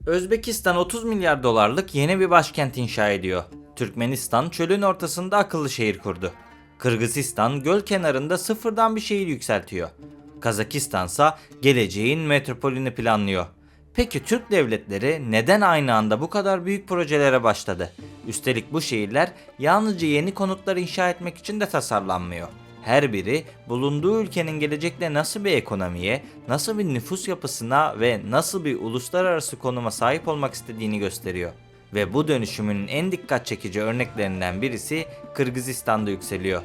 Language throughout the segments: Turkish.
Özbekistan 30 milyar dolarlık yeni bir başkent inşa ediyor. Türkmenistan çölün ortasında akıllı şehir kurdu. Kırgızistan göl kenarında sıfırdan bir şehir yükseltiyor. Kazakistan ise geleceğin metropolünü planlıyor. Peki Türk devletleri neden aynı anda bu kadar büyük projelere başladı? Üstelik bu şehirler yalnızca yeni konutlar inşa etmek için de tasarlanmıyor. Her biri bulunduğu ülkenin gelecekte nasıl bir ekonomiye, nasıl bir nüfus yapısına ve nasıl bir uluslararası konuma sahip olmak istediğini gösteriyor. Ve bu dönüşümün en dikkat çekici örneklerinden birisi Kırgızistan'da yükseliyor.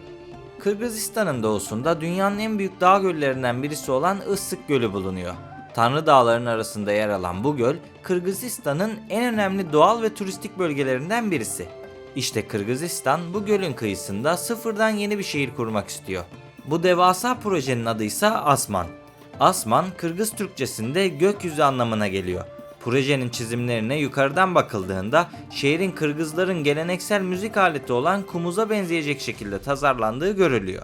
Kırgızistan'ın doğusunda dünyanın en büyük dağ göllerinden birisi olan Issık Gölü bulunuyor. Tanrı Dağları'nın arasında yer alan bu göl, Kırgızistan'ın en önemli doğal ve turistik bölgelerinden birisi. İşte Kırgızistan bu gölün kıyısında sıfırdan yeni bir şehir kurmak istiyor. Bu devasa projenin adı ise Asman. Asman, Kırgız Türkçesinde gökyüzü anlamına geliyor. Projenin çizimlerine yukarıdan bakıldığında şehrin Kırgızların geleneksel müzik aleti olan kumuza benzeyecek şekilde tasarlandığı görülüyor.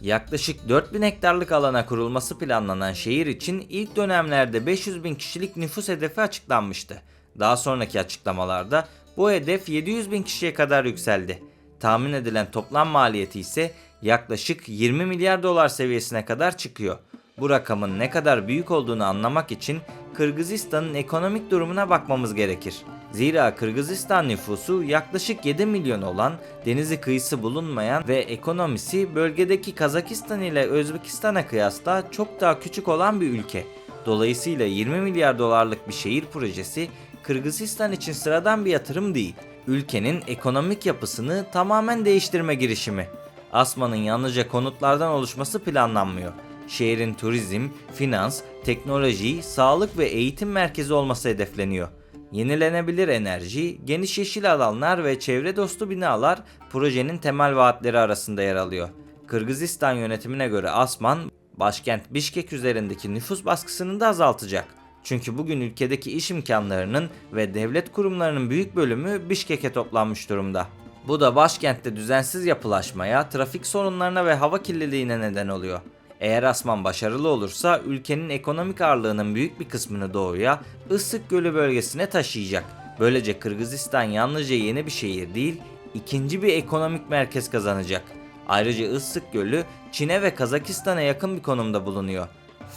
Yaklaşık 4000 hektarlık alana kurulması planlanan şehir için ilk dönemlerde 500 bin kişilik nüfus hedefi açıklanmıştı. Daha sonraki açıklamalarda bu hedef 700 bin kişiye kadar yükseldi. Tahmin edilen toplam maliyeti ise yaklaşık 20 milyar dolar seviyesine kadar çıkıyor. Bu rakamın ne kadar büyük olduğunu anlamak için Kırgızistan'ın ekonomik durumuna bakmamız gerekir. Zira Kırgızistan nüfusu yaklaşık 7 milyon olan, denizi kıyısı bulunmayan ve ekonomisi bölgedeki Kazakistan ile Özbekistan'a kıyasla çok daha küçük olan bir ülke. Dolayısıyla 20 milyar dolarlık bir şehir projesi Kırgızistan için sıradan bir yatırım değil. Ülkenin ekonomik yapısını tamamen değiştirme girişimi. Asman'ın yalnızca konutlardan oluşması planlanmıyor. Şehrin turizm, finans, teknoloji, sağlık ve eğitim merkezi olması hedefleniyor. Yenilenebilir enerji, geniş yeşil alanlar ve çevre dostu binalar projenin temel vaatleri arasında yer alıyor. Kırgızistan yönetimine göre Asman, başkent Bişkek üzerindeki nüfus baskısını da azaltacak. Çünkü bugün ülkedeki iş imkanlarının ve devlet kurumlarının büyük bölümü Bişkek'e toplanmış durumda. Bu da başkentte düzensiz yapılaşmaya, trafik sorunlarına ve hava kirliliğine neden oluyor. Eğer Asman başarılı olursa ülkenin ekonomik ağırlığının büyük bir kısmını doğuya, Issık Gölü bölgesine taşıyacak. Böylece Kırgızistan yalnızca yeni bir şehir değil, ikinci bir ekonomik merkez kazanacak. Ayrıca Issık Gölü Çin'e ve Kazakistan'a yakın bir konumda bulunuyor.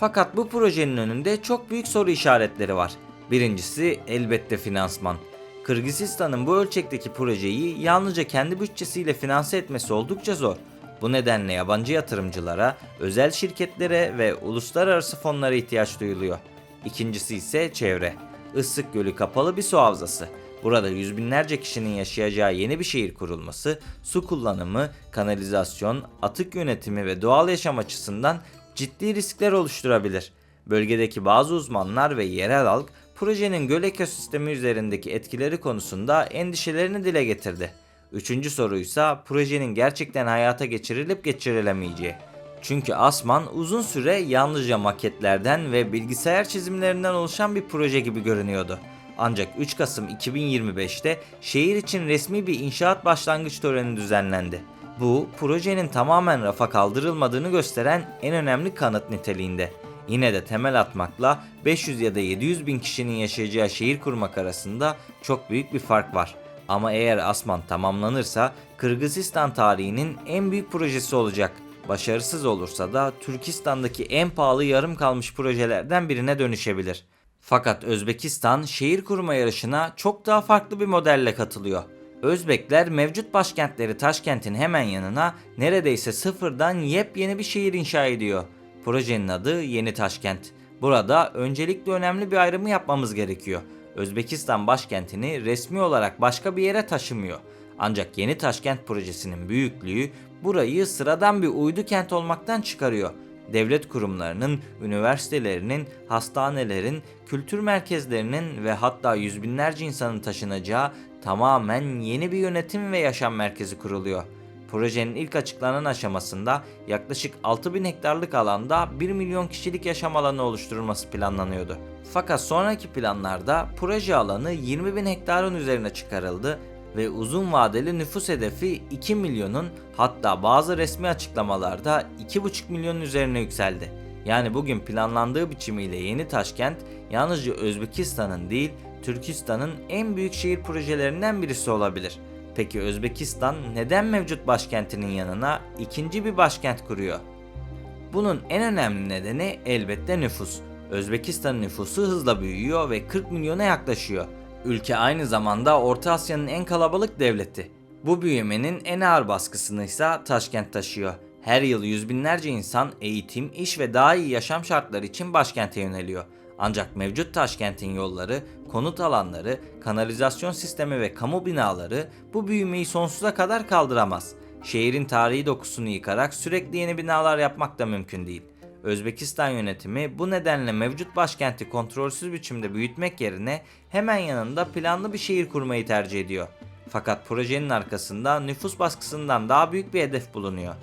Fakat bu projenin önünde çok büyük soru işaretleri var. Birincisi elbette finansman. Kırgızistan'ın bu ölçekteki projeyi yalnızca kendi bütçesiyle finanse etmesi oldukça zor. Bu nedenle yabancı yatırımcılara, özel şirketlere ve uluslararası fonlara ihtiyaç duyuluyor. İkincisi ise çevre. Issık Gölü kapalı bir su havzası. Burada yüz binlerce kişinin yaşayacağı yeni bir şehir kurulması, su kullanımı, kanalizasyon, atık yönetimi ve doğal yaşam açısından ciddi riskler oluşturabilir. Bölgedeki bazı uzmanlar ve yerel halk projenin göl ekosistemi üzerindeki etkileri konusunda endişelerini dile getirdi. Üçüncü soruysa projenin gerçekten hayata geçirilip geçirilemeyeceği. Çünkü Asman uzun süre yalnızca maketlerden ve bilgisayar çizimlerinden oluşan bir proje gibi görünüyordu. Ancak 3 Kasım 2025'te şehir için resmi bir inşaat başlangıç töreni düzenlendi. Bu, projenin tamamen rafa kaldırılmadığını gösteren en önemli kanıt niteliğinde. Yine de temel atmakla 500 ya da 700 bin kişinin yaşayacağı şehir kurmak arasında çok büyük bir fark var. Ama eğer Asman tamamlanırsa Kırgızistan tarihinin en büyük projesi olacak. Başarısız olursa da Türkistan'daki en pahalı yarım kalmış projelerden birine dönüşebilir. Fakat Özbekistan şehir kurma yarışına çok daha farklı bir modelle katılıyor. Özbekler mevcut başkentleri Taşkent'in hemen yanına neredeyse sıfırdan yepyeni bir şehir inşa ediyor. Projenin adı Yeni Taşkent. Burada öncelikle önemli bir ayrımı yapmamız gerekiyor. Özbekistan başkentini resmi olarak başka bir yere taşımıyor. Ancak Yeni Taşkent projesinin büyüklüğü burayı sıradan bir uydu kent olmaktan çıkarıyor. Devlet kurumlarının, üniversitelerinin, hastanelerin, kültür merkezlerinin ve hatta yüz binlerce insanın taşınacağı tamamen yeni bir yönetim ve yaşam merkezi kuruluyor. Projenin ilk açıklanan aşamasında yaklaşık 6000 hektarlık alanda 1 milyon kişilik yaşam alanı oluşturulması planlanıyordu. Fakat sonraki planlarda proje alanı 20 bin hektarın üzerine çıkarıldı ve uzun vadeli nüfus hedefi 2 milyonun, hatta bazı resmi açıklamalarda 2,5 milyonun üzerine yükseldi. Yani bugün planlandığı biçimiyle Yeni Taşkent yalnızca Özbekistan'ın değil, Türkistan'ın en büyük şehir projelerinden birisi olabilir. Peki Özbekistan neden mevcut başkentinin yanına ikinci bir başkent kuruyor? Bunun en önemli nedeni elbette nüfus. Özbekistan'ın nüfusu hızla büyüyor ve 40 milyona yaklaşıyor. Ülke aynı zamanda Orta Asya'nın en kalabalık devleti. Bu büyümenin en ağır baskısını ise Taşkent taşıyor. Her yıl yüz binlerce insan eğitim, iş ve daha iyi yaşam şartları için başkente yöneliyor. Ancak mevcut Taşkent'in yolları, konut alanları, kanalizasyon sistemi ve kamu binaları bu büyümeyi sonsuza kadar kaldıramaz. Şehrin tarihi dokusunu yıkarak sürekli yeni binalar yapmak da mümkün değil. Özbekistan yönetimi bu nedenle mevcut başkenti kontrolsüz biçimde büyütmek yerine hemen yanında planlı bir şehir kurmayı tercih ediyor. Fakat projenin arkasında nüfus baskısından daha büyük bir hedef bulunuyor.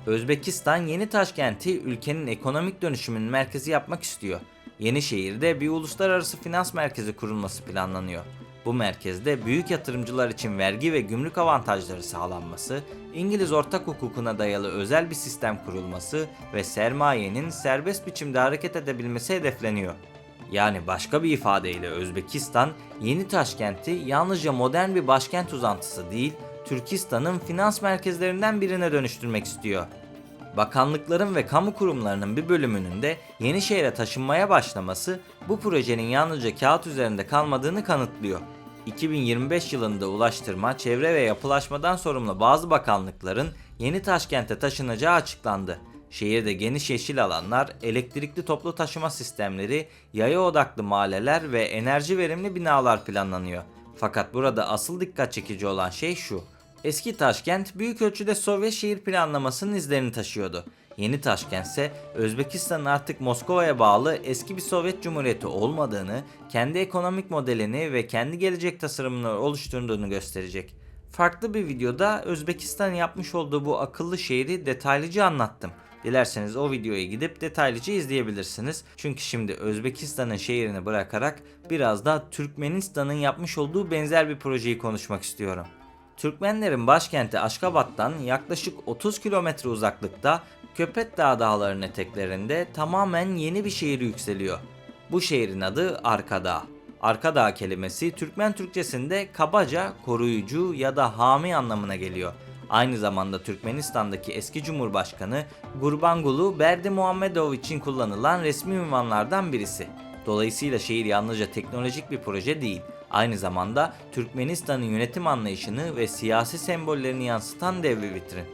Özbekistan yeni Taşkent'i ülkenin ekonomik dönüşümünün merkezi yapmak istiyor. Yeni şehirde bir uluslararası finans merkezi kurulması planlanıyor. Bu merkezde büyük yatırımcılar için vergi ve gümrük avantajları sağlanması, İngiliz ortak hukukuna dayalı özel bir sistem kurulması ve sermayenin serbest biçimde hareket edebilmesi hedefleniyor. Yani başka bir ifadeyle Özbekistan, yeni Taşkent'i yalnızca modern bir başkent uzantısı değil, Türkistan'ın finans merkezlerinden birine dönüştürmek istiyor. Bakanlıkların ve kamu kurumlarının bir bölümünün de yeni şehre taşınmaya başlaması bu projenin yalnızca kağıt üzerinde kalmadığını kanıtlıyor. 2025 yılında Ulaştırma, Çevre ve Yapılaşmadan sorumlu bazı bakanlıkların yeni Taşkent'e taşınacağı açıklandı. Şehirde geniş yeşil alanlar, elektrikli toplu taşıma sistemleri, yaya odaklı mahalleler ve enerji verimli binalar planlanıyor. Fakat burada asıl dikkat çekici olan şey şu: eski Taşkent büyük ölçüde Sovyet şehir planlamasının izlerini taşıyordu. Yeni Taşkent ise Özbekistan'ın artık Moskova'ya bağlı eski bir Sovyet Cumhuriyeti olmadığını, kendi ekonomik modelini ve kendi gelecek tasarımını oluşturduğunu gösterecek. Farklı bir videoda Özbekistan'ın yapmış olduğu bu akıllı şehri detaylıca anlattım. Dilerseniz o videoya gidip detaylıca izleyebilirsiniz. Çünkü şimdi Özbekistan'ın şehrini bırakarak biraz da Türkmenistan'ın yapmış olduğu benzer bir projeyi konuşmak istiyorum. Türkmenlerin başkenti Aşgabat'tan yaklaşık 30 kilometre uzaklıkta Köpekdağ dağlarının eteklerinde tamamen yeni bir şehir yükseliyor. Bu şehrin adı Arkadağ. Arkadağ kelimesi Türkmen Türkçesinde kabaca koruyucu ya da hami anlamına geliyor. Aynı zamanda Türkmenistan'daki eski Cumhurbaşkanı Gurbanguly Berdimuhamedov için kullanılan resmi ünvanlardan birisi. Dolayısıyla şehir yalnızca teknolojik bir proje değil, aynı zamanda Türkmenistan'ın yönetim anlayışını ve siyasi sembollerini yansıtan dev bir vitrin.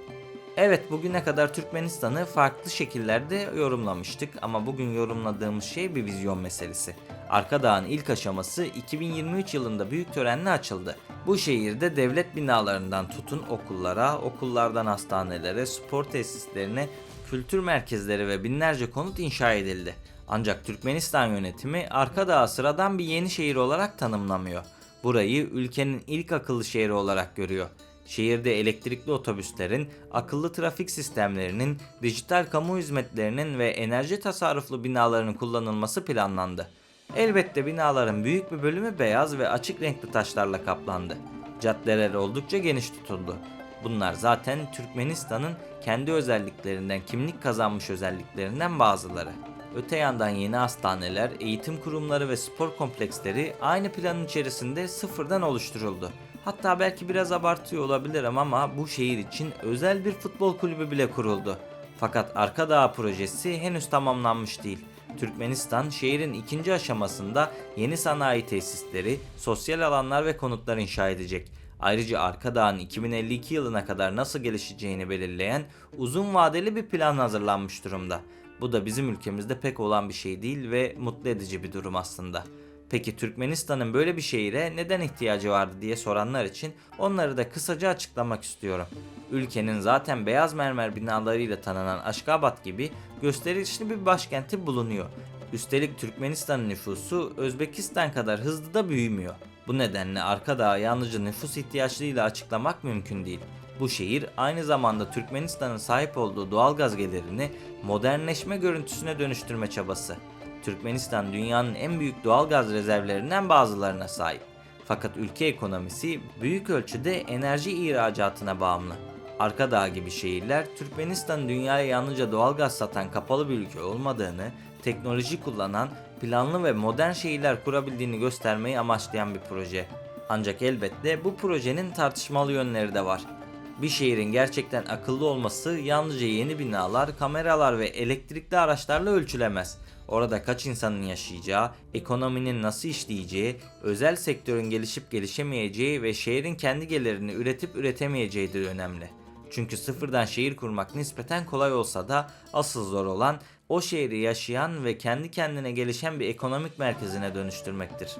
Evet, bugüne kadar Türkmenistan'ı farklı şekillerde yorumlamıştık ama bugün yorumladığımız şey bir vizyon meselesi. Arkadağ'ın ilk aşaması 2023 yılında büyük törenle açıldı. Bu şehirde devlet binalarından tutun okullara, okullardan hastanelere, spor tesislerine, kültür merkezleri ve binlerce konut inşa edildi. Ancak Türkmenistan yönetimi Arkadağ'ı sıradan bir yeni şehir olarak tanımlamıyor. Burayı ülkenin ilk akıllı şehri olarak görüyor. Şehirde elektrikli otobüslerin, akıllı trafik sistemlerinin, dijital kamu hizmetlerinin ve enerji tasarruflu binaların kullanılması planlandı. Elbette binaların büyük bir bölümü beyaz ve açık renkli taşlarla kaplandı. Caddeler oldukça geniş tutuldu. Bunlar zaten Türkmenistan'ın kendi özelliklerinden, kimlik kazanmış özelliklerinden bazıları. Öte yandan yeni hastaneler, eğitim kurumları ve spor kompleksleri aynı planın içerisinde sıfırdan oluşturuldu. Hatta belki biraz abartıyor olabilirim ama bu şehir için özel bir futbol kulübü bile kuruldu. Fakat Arkadağ projesi henüz tamamlanmış değil. Türkmenistan şehrin ikinci aşamasında yeni sanayi tesisleri, sosyal alanlar ve konutlar inşa edecek. Ayrıca Arkadağ'ın 2052 yılına kadar nasıl gelişeceğini belirleyen uzun vadeli bir plan hazırlanmış durumda. Bu da bizim ülkemizde pek olan bir şey değil ve mutlu edici bir durum aslında. Peki Türkmenistan'ın böyle bir şehire neden ihtiyacı vardı diye soranlar için onları da kısaca açıklamak istiyorum. Ülkenin zaten beyaz mermer binalarıyla tanınan Aşgabat gibi gösterişli bir başkenti bulunuyor. Üstelik Türkmenistan'ın nüfusu Özbekistan kadar hızlı da büyümüyor. Bu nedenle Arkadağ'ı yalnızca nüfus ihtiyaçlarıyla açıklamak mümkün değil. Bu şehir aynı zamanda Türkmenistan'ın sahip olduğu doğalgaz gelirini modernleşme görüntüsüne dönüştürme çabası. Türkmenistan dünyanın en büyük doğalgaz rezervlerinden bazılarına sahip. Fakat ülke ekonomisi büyük ölçüde enerji ihracatına bağımlı. Arkadağ gibi şehirler Türkmenistan dünyaya yalnızca doğalgaz satan kapalı bir ülke olmadığını, teknoloji kullanan planlı ve modern şehirler kurabildiğini göstermeyi amaçlayan bir proje. Ancak elbette bu projenin tartışmalı yönleri de var. Bir şehrin gerçekten akıllı olması yalnızca yeni binalar, kameralar ve elektrikli araçlarla ölçülemez. Orada kaç insanın yaşayacağı, ekonominin nasıl işleyeceği, özel sektörün gelişip gelişemeyeceği ve şehrin kendi gelirini üretip üretemeyeceği de önemli. Çünkü sıfırdan şehir kurmak nispeten kolay olsa da asıl zor olan o şehri yaşayan ve kendi kendine gelişen bir ekonomik merkezine dönüştürmektir.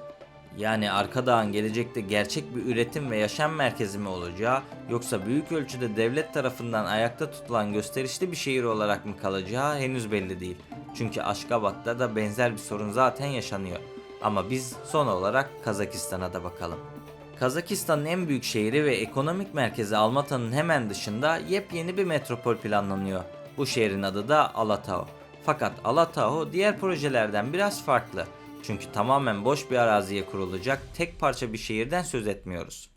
Yani Arkadağ'ın gelecekte gerçek bir üretim ve yaşam merkezi mi olacağı, yoksa büyük ölçüde devlet tarafından ayakta tutulan gösterişli bir şehir olarak mı kalacağı henüz belli değil. Çünkü Aşgabat'ta da benzer bir sorun zaten yaşanıyor. Ama biz son olarak Kazakistan'a da bakalım. Kazakistan'ın en büyük şehri ve ekonomik merkezi Almata'nın hemen dışında yepyeni bir metropol planlanıyor. Bu şehrin adı da Alatau. Fakat Alatau diğer projelerden biraz farklı. Çünkü tamamen boş bir araziye kurulacak tek parça bir şehirden söz etmiyoruz.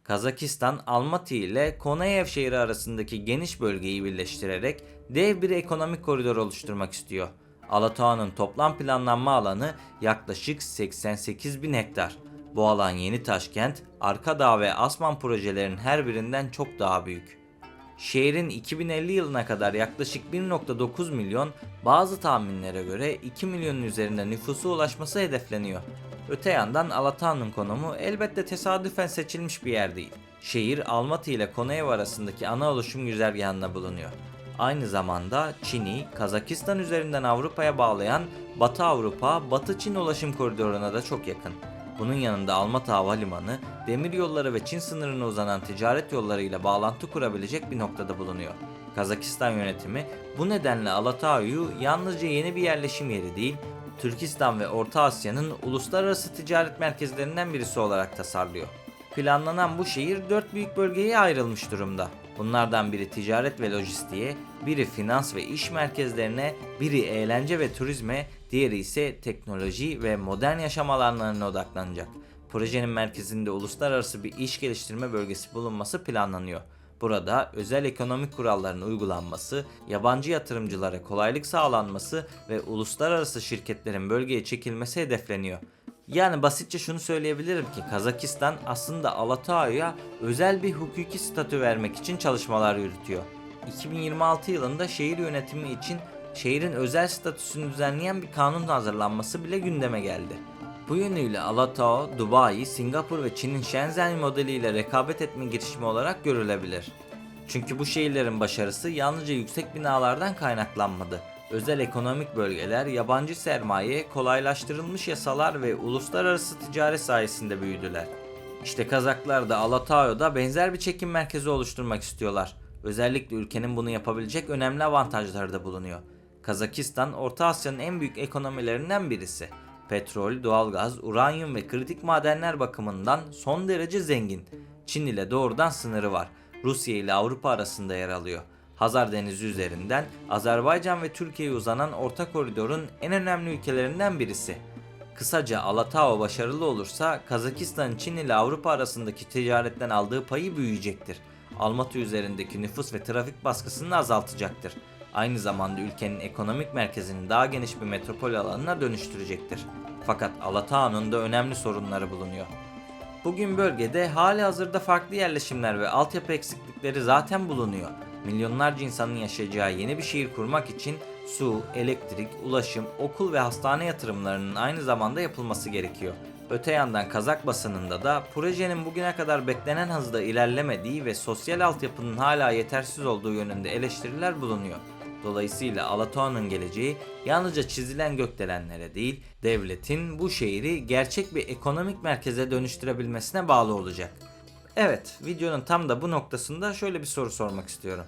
Kazakistan, Almaty ile Konayev şehri arasındaki geniş bölgeyi birleştirerek dev bir ekonomik koridor oluşturmak istiyor. Alatau'nun toplam planlanma alanı yaklaşık 88 bin hektar. Bu alan Yeni Taşkent, Arkadağ ve Asman projelerinin her birinden çok daha büyük. Şehrin 2050 yılına kadar yaklaşık 1,9 milyon, bazı tahminlere göre 2 milyonun üzerinde nüfusa ulaşması hedefleniyor. Öte yandan Alatau'nun konumu elbette tesadüfen seçilmiş bir yer değil. Şehir Almaty ile Konayev arasındaki ana oluşum güzergahında bulunuyor. Aynı zamanda Çin'i Kazakistan üzerinden Avrupa'ya bağlayan Batı Avrupa, Batı Çin ulaşım koridoruna da çok yakın. Bunun yanında Almatı Havalimanı, demiryolları ve Çin sınırına uzanan ticaret yollarıyla bağlantı kurabilecek bir noktada bulunuyor. Kazakistan yönetimi bu nedenle Alatau'yu yalnızca yeni bir yerleşim yeri değil, Türkistan ve Orta Asya'nın uluslararası ticaret merkezlerinden birisi olarak tasarlıyor. Planlanan bu şehir 4 büyük bölgeye ayrılmış durumda. Bunlardan biri ticaret ve lojistiğe, biri finans ve iş merkezlerine, biri eğlence ve turizme, diğeri ise teknoloji ve modern yaşam alanlarına odaklanacak. Projenin merkezinde uluslararası bir iş geliştirme bölgesi bulunması planlanıyor. Burada özel ekonomik kuralların uygulanması, yabancı yatırımcılara kolaylık sağlanması ve uluslararası şirketlerin bölgeye çekilmesi hedefleniyor. Yani basitçe şunu söyleyebilirim ki Kazakistan aslında Alatau'ya özel bir hukuki statü vermek için çalışmalar yürütüyor. 2026 yılında şehir yönetimi için şehrin özel statüsünü düzenleyen bir kanun hazırlanması bile gündeme geldi. Bu yönüyle Alatau, Dubai, Singapur ve Çin'in Shenzhen modeliyle rekabet etme girişimi olarak görülebilir. Çünkü bu şehirlerin başarısı yalnızca yüksek binalardan kaynaklanmadı. Özel ekonomik bölgeler, yabancı sermaye, kolaylaştırılmış yasalar ve uluslararası ticaret sayesinde büyüdüler. İşte Kazaklar da Alatau'da benzer bir çekim merkezi oluşturmak istiyorlar. Özellikle ülkenin bunu yapabilecek önemli avantajları da bulunuyor. Kazakistan, Orta Asya'nın en büyük ekonomilerinden birisi. Petrol, doğalgaz, uranyum ve kritik madenler bakımından son derece zengin. Çin ile doğrudan sınırı var. Rusya ile Avrupa arasında yer alıyor. Hazar Denizi üzerinden Azerbaycan ve Türkiye'ye uzanan orta koridorun en önemli ülkelerinden birisi. Kısaca Alatau başarılı olursa Kazakistan Çin ile Avrupa arasındaki ticaretten aldığı payı büyüyecektir. Almatı üzerindeki nüfus ve trafik baskısını azaltacaktır. Aynı zamanda ülkenin ekonomik merkezini daha geniş bir metropol alanına dönüştürecektir. Fakat Alatau'nun da önemli sorunları bulunuyor. Bugün bölgede halihazırda farklı yerleşimler ve altyapı eksiklikleri zaten bulunuyor. Milyonlarca insanın yaşayacağı yeni bir şehir kurmak için su, elektrik, ulaşım, okul ve hastane yatırımlarının aynı zamanda yapılması gerekiyor. Öte yandan Kazak basınında da projenin bugüne kadar beklenen hızda ilerlemediği ve sosyal altyapının hala yetersiz olduğu yönünde eleştiriler bulunuyor. Dolayısıyla Alatau'nun geleceği yalnızca çizilen gökdelenlere değil, devletin bu şehri gerçek bir ekonomik merkeze dönüştürebilmesine bağlı olacak. Evet, videonun tam da bu noktasında şöyle bir soru sormak istiyorum.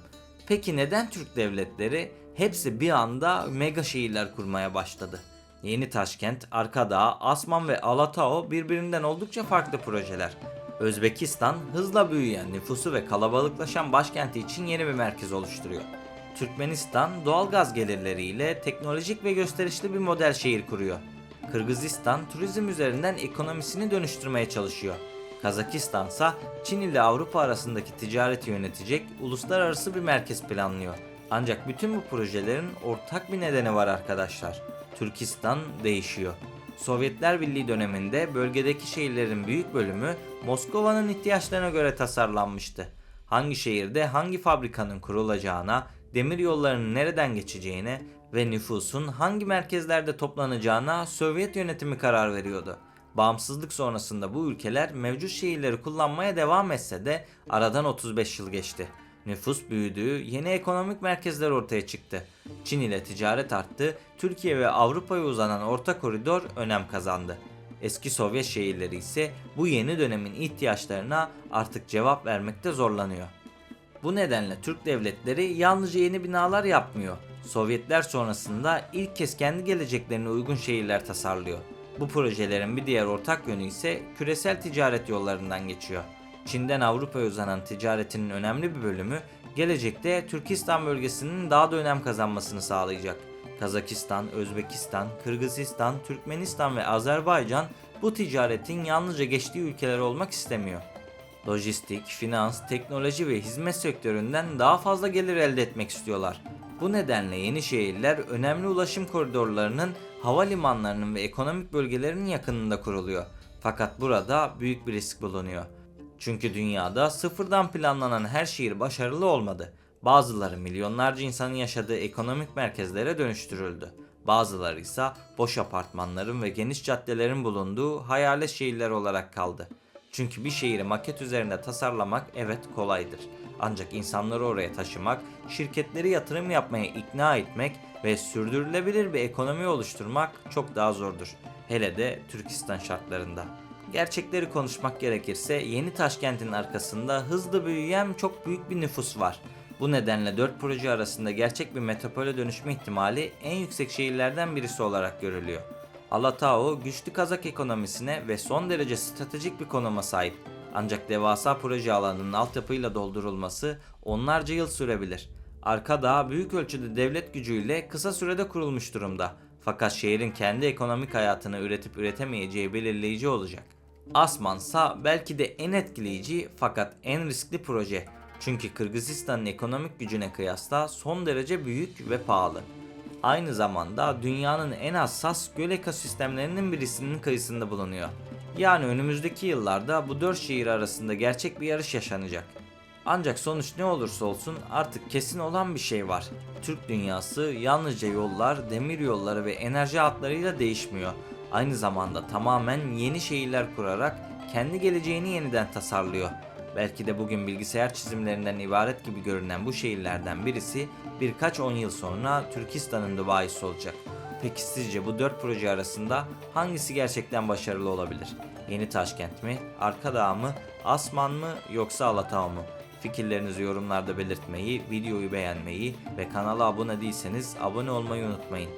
Peki neden Türk devletleri hepsi bir anda mega şehirler kurmaya başladı? Yeni Taşkent, Arkadağ, Asman ve Alatau birbirinden oldukça farklı projeler. Özbekistan hızla büyüyen nüfusu ve kalabalıklaşan başkenti için yeni bir merkez oluşturuyor. Türkmenistan doğalgaz gelirleriyle teknolojik ve gösterişli bir model şehir kuruyor. Kırgızistan turizm üzerinden ekonomisini dönüştürmeye çalışıyor. Kazakistan ise Çin ile Avrupa arasındaki ticareti yönetecek uluslararası bir merkez planlıyor. Ancak bütün bu projelerin ortak bir nedeni var arkadaşlar. Türkistan değişiyor. Sovyetler Birliği döneminde bölgedeki şehirlerin büyük bölümü Moskova'nın ihtiyaçlarına göre tasarlanmıştı. Hangi şehirde hangi fabrikanın kurulacağına, demir yollarının nereden geçeceğine ve nüfusun hangi merkezlerde toplanacağına Sovyet yönetimi karar veriyordu. Bağımsızlık sonrasında bu ülkeler mevcut şehirleri kullanmaya devam etse de aradan 35 yıl geçti. Nüfus büyüdü, yeni ekonomik merkezler ortaya çıktı. Çin ile ticaret arttı, Türkiye ve Avrupa'ya uzanan orta koridor önem kazandı. Eski Sovyet şehirleri ise bu yeni dönemin ihtiyaçlarına artık cevap vermekte zorlanıyor. Bu nedenle Türk devletleri yalnızca yeni binalar yapmıyor. Sovyetler sonrasında ilk kez kendi geleceklerine uygun şehirler tasarlıyor. Bu projelerin bir diğer ortak yönü ise küresel ticaret yollarından geçiyor. Çin'den Avrupa'ya uzanan ticaretinin önemli bir bölümü gelecekte Türkistan bölgesinin daha da önem kazanmasını sağlayacak. Kazakistan, Özbekistan, Kırgızistan, Türkmenistan ve Azerbaycan bu ticaretin yalnızca geçtiği ülkeler olmak istemiyor. Lojistik, finans, teknoloji ve hizmet sektöründen daha fazla gelir elde etmek istiyorlar. Bu nedenle yeni şehirler önemli ulaşım koridorlarının, havalimanlarının ve ekonomik bölgelerinin yakınında kuruluyor. Fakat burada büyük bir risk bulunuyor. Çünkü dünyada sıfırdan planlanan her şehir başarılı olmadı. Bazıları milyonlarca insanın yaşadığı ekonomik merkezlere dönüştürüldü. Bazıları ise boş apartmanların ve geniş caddelerin bulunduğu hayalet şehirler olarak kaldı. Çünkü bir şehri maket üzerinde tasarlamak evet kolaydır. Ancak insanları oraya taşımak, şirketleri yatırım yapmaya ikna etmek ve sürdürülebilir bir ekonomi oluşturmak çok daha zordur. Hele de Türkistan şartlarında. Gerçekleri konuşmak gerekirse yeni Taşkent'in arkasında hızlı büyüyen çok büyük bir nüfus var. Bu nedenle 4 proje arasında gerçek bir metropole dönüşme ihtimali en yüksek şehirlerden birisi olarak görülüyor. Alatau güçlü Kazak ekonomisine ve son derece stratejik bir konuma sahip. Ancak devasa proje alanının altyapıyla doldurulması onlarca yıl sürebilir. Arkadağ büyük ölçüde devlet gücüyle kısa sürede kurulmuş durumda. Fakat şehrin kendi ekonomik hayatını üretip üretemeyeceği belirleyici olacak. Asmansa belki de en etkileyici fakat en riskli proje. Çünkü Kırgızistan'ın ekonomik gücüne kıyasla son derece büyük ve pahalı. Aynı zamanda dünyanın en hassas göl ekosistemlerinin birisinin kıyısında bulunuyor. Yani önümüzdeki yıllarda bu 4 şehir arasında gerçek bir yarış yaşanacak. Ancak sonuç ne olursa olsun artık kesin olan bir şey var. Türk dünyası yalnızca yollar, demir yolları ve enerji hatlarıyla değişmiyor. Aynı zamanda tamamen yeni şehirler kurarak kendi geleceğini yeniden tasarlıyor. Belki de bugün bilgisayar çizimlerinden ibaret gibi görünen bu şehirlerden birisi birkaç 10 yıl sonra Türkistan'ın Dubai'si olacak. Peki sizce bu 4 proje arasında hangisi gerçekten başarılı olabilir? Yeni Taşkent mi, Arkadağ mı, Asman mı yoksa Alatau mu? Fikirlerinizi yorumlarda belirtmeyi, videoyu beğenmeyi ve kanala abone değilseniz abone olmayı unutmayın.